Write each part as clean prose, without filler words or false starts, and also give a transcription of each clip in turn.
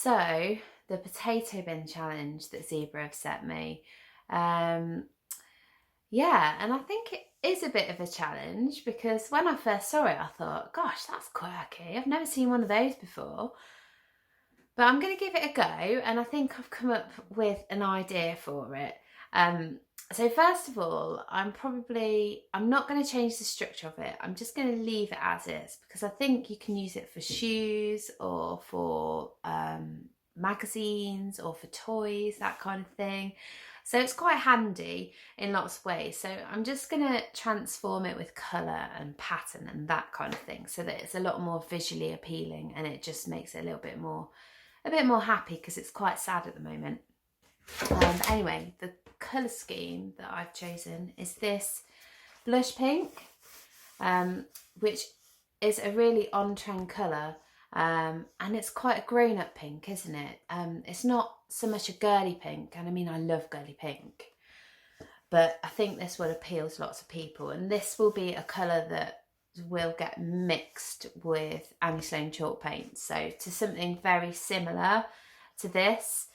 So the potato bin challenge that Zebra have set me. Um, yeah, and I think it is a bit of a challenge because when I first saw it, I thought, gosh, that's quirky. I've never seen one of those before. But I'm going to give it a go, and I think I've come up with an idea for it. Um, so first of all, I'm not going to change the structure of it. I'm just going to leave it as is because I think you can use it for shoes or for magazines or for toys, that kind of thing. So it's quite handy in lots of ways. So I'm just going to transform it with colour and pattern and that kind of thing so that it's a lot more visually appealing, and it just makes it a bit more happy because it's quite sad at the moment. Anyway, the colour scheme that I've chosen is this blush pink, which is a really on-trend colour, and it's quite a grown-up pink, isn't it? It's not so much a girly pink, and I mean I love girly pink, but I think this will appeal to lots of people, and this will be a colour that will get mixed with Annie Sloan chalk paint, so to something very similar to this,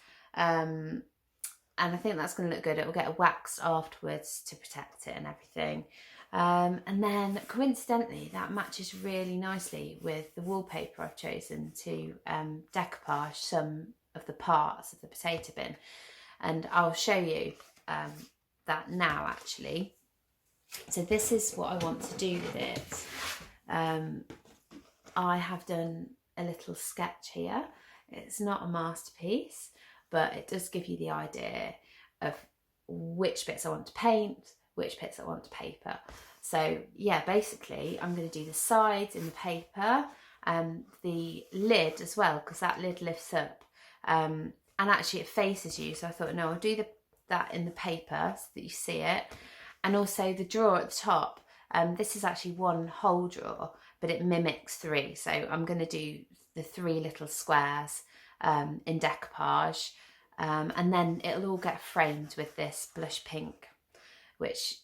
and I think that's going to look good. It will get waxed afterwards to protect it and everything, and then coincidentally that matches really nicely with the wallpaper I've chosen to decoupage some of the parts of the potato bin, and I'll show you that now actually. So this is what I want to do with it. I have done a little sketch here. It's not a masterpiece, but it does give you the idea of which bits I want to paint, which bits I want to paper. So yeah, basically I'm going to do the sides in the paper and the lid as well, because that lid lifts up, and actually it faces you. So I thought, no, I'll do that in the paper so that you see it. And also the drawer at the top, this is actually one whole drawer, but it mimics three. So I'm going to do the three little squares in decoupage, and then it'll all get framed with this blush pink, which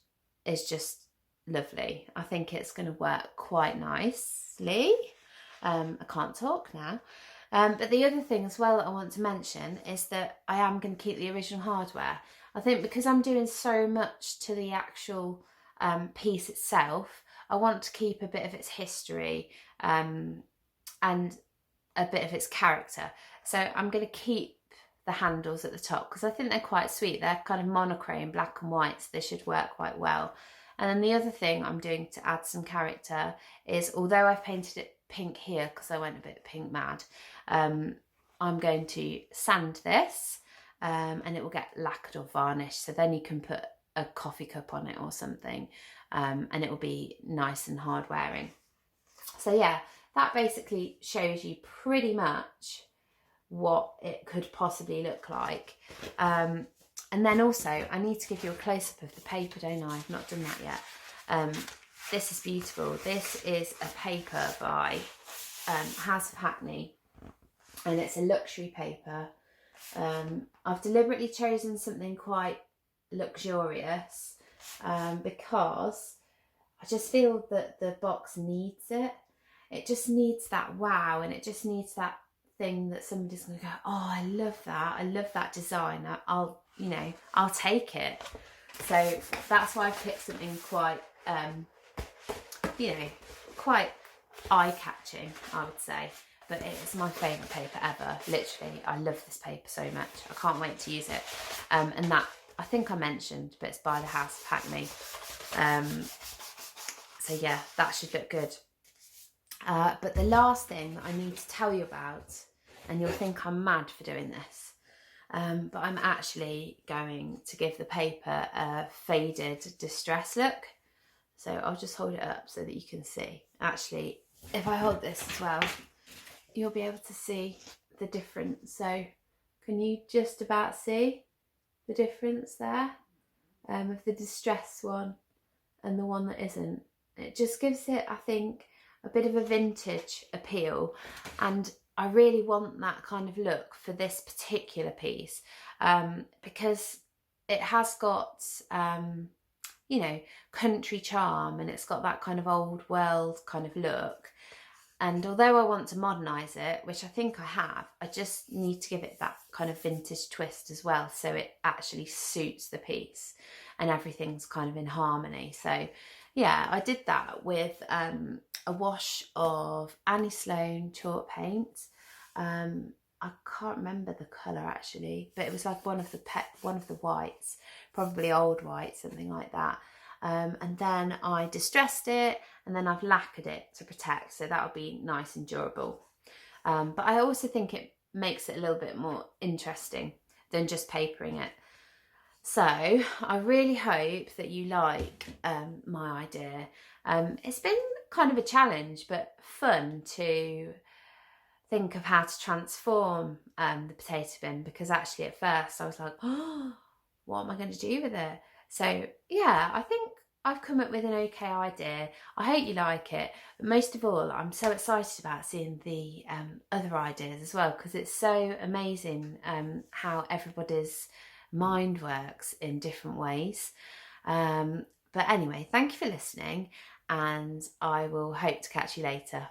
is just lovely. I think it's going to work quite nicely. I can't talk now. But the other thing as well that I want to mention is that I am going to keep the original hardware. I think because I'm doing so much to the actual piece itself, I want to keep a bit of its history and a bit of its character. So I'm going to keep the handles at the top because I think they're quite sweet. They're kind of monochrome, black and white, so they should work quite well. And then the other thing I'm doing to add some character is, although I've painted it pink here because I went a bit pink mad, I'm going to sand this, and it will get lacquered or varnished, so then you can put a coffee cup on it or something, and it will be nice and hard wearing. So yeah, that basically shows you pretty much what it could possibly look like. And then also I need to give you a close-up of the paper, don't I? I've not done that yet. This is beautiful. This is a paper by House of Hackney, and it's a luxury paper. I've deliberately chosen something quite luxurious because I just feel that the box needs it. It just needs that wow, and it just needs that thing that somebody's going to go, oh, I love that design. I'll take it. So that's why I picked something quite quite eye-catching, I would say. But it's my favourite paper ever. Literally, I love this paper so much. I can't wait to use it. And that, I think I mentioned, but it's by the House of Hackney. So yeah, that should look good. But the last thing that I need to tell you about, and you'll think I'm mad for doing this, but I'm actually going to give the paper a faded distress look. So I'll just hold it up so that you can see. Actually, if I hold this as well, you'll be able to see the difference. So can you just about see the difference there of the distress one and the one that isn't? It just gives it, I think, a bit of a vintage appeal, and I really want that kind of look for this particular piece, because it has got country charm, and it's got that kind of old world kind of look, And although I want to modernise it, which I think I have, I just need to give it that kind of vintage twist as well, so it actually suits the piece and everything's kind of in harmony. So yeah, I did that with a wash of Annie Sloan chalk paint. I can't remember the colour actually, but it was like one of the whites, probably old white, something like that. And then I distressed it, and then I've lacquered it to protect, so that'll be nice and durable. But I also think it makes it a little bit more interesting than just papering it. So I really hope that you like my idea. It's been kind of a challenge, but fun to think of how to transform the potato bin, because actually at first I was like, oh, what am I going to do with it? So yeah, I think I've come up with an okay idea. I hope you like it, but most of all, I'm so excited about seeing the other ideas as well, because it's so amazing how everybody's mind works in different ways. But anyway, thank you for listening, and I will hope to catch you later.